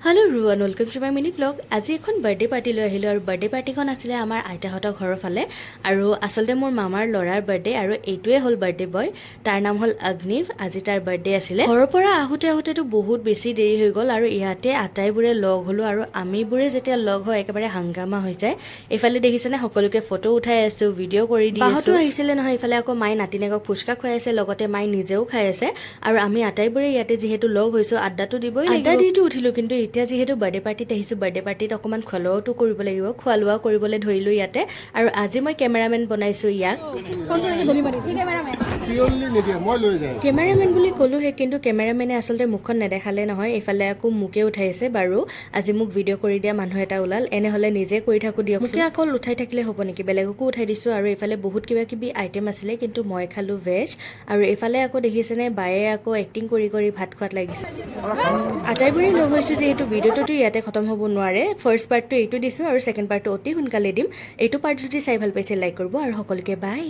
Hello' everyone, welcome to my mini blog. আজি এখন birthday party লৈ আহিলোঁ আৰু বাৰ্থডে পাৰ্টিখন আছিলে আমাৰ আইতাহঁতৰ ঘৰৰ ফালে। আৰু আচলতে মোৰ মামাৰ ল'ৰাৰ বাৰ্থডে আৰু এইটোৱে হ'ল বাৰ্থডে বয়। তাৰ নাম হ'ল অগ্নিভ। আজি তাৰ বাৰ্থডে আছিলে। ঘৰৰ পৰা আহোঁতেতো বহুত বেছি দেৰি হৈ গ'ল আৰু ইয়াতে আটাইবোৰে লগ হ'লোঁ আৰু আমিবোৰে যেতিয়া লগ হয় একেবাৰে হাংগামা হৈ যায়। এইফালে দেখিছেনে সকলোকে ফটো উঠাই আছোঁ, ভিডিঅ' কৰি দি আছোঁ। বাহঁতো আহিছিলে নহয়, এইফালে আকৌ মায়ে নাতিনীয়েকক ফুচকা খুৱাই আছে, লগতে মায়ে নিজেও খাই আছে। আৰু আমি আটাইবোৰে ইয়াতে যিহেতু লগ হৈছোঁ আড্ডাটো দিবই লাগিব। আড্ডা দিটো উঠিলোঁ, কিন্তু এতিয়া যিহেতু বাৰ্থডে পাৰ্টিত আহিছোঁ, বাৰ্থডে পাৰ্টিত অকণমান খোৱা লোৱাওতো কৰিব লাগিব। খোৱা লোৱা কৰিবলৈ ধৰিলোঁ ইয়াতে। আৰু আজি মই কেমেৰামেন বনাইছোঁ ইয়াক। কেমেৰামেন বুলি ক'লোহে, কিন্তু কেমেৰামেনে আচলতে মুখখন নেদেখালে নহয়। এইফালে আকৌ মোকে উঠাইছে। বাৰু আজি মোক ভিডিঅ' কৰি দিয়া মানুহ এটা ওলাল, এনেহ'লে নিজে কৰি থাকোঁ দিয়ক। মোকে অকল উঠাই থাকিলে হ'ব নেকি, বেলেগকো উঠাই দিছোঁ। আৰু এইফালে বহুত কিবা কিবি আইটেম আছিলে, কিন্তু মই খালোঁ ভেজ। আৰু এইফালে আকৌ দেখিছেনে বায়ে আকৌ এক্টিং কৰি কৰি ভাত খোৱাত লাগিছে। আটাইবোৰে লগ হৈছোঁ যিহেতু ভিডিঅ'টোতো ইয়াতে খতম হ'ব নোৱাৰে। ফাৰ্ষ্ট পাৰ্টটো এইটো দিছোঁ আৰু ছেকেণ্ড পাৰ্টটো অতি সোনকালে দিম। এইটো পাৰ্ট যদি চাই ভাল পাইছে লাইক কৰিব আৰু সকলোকে বাই।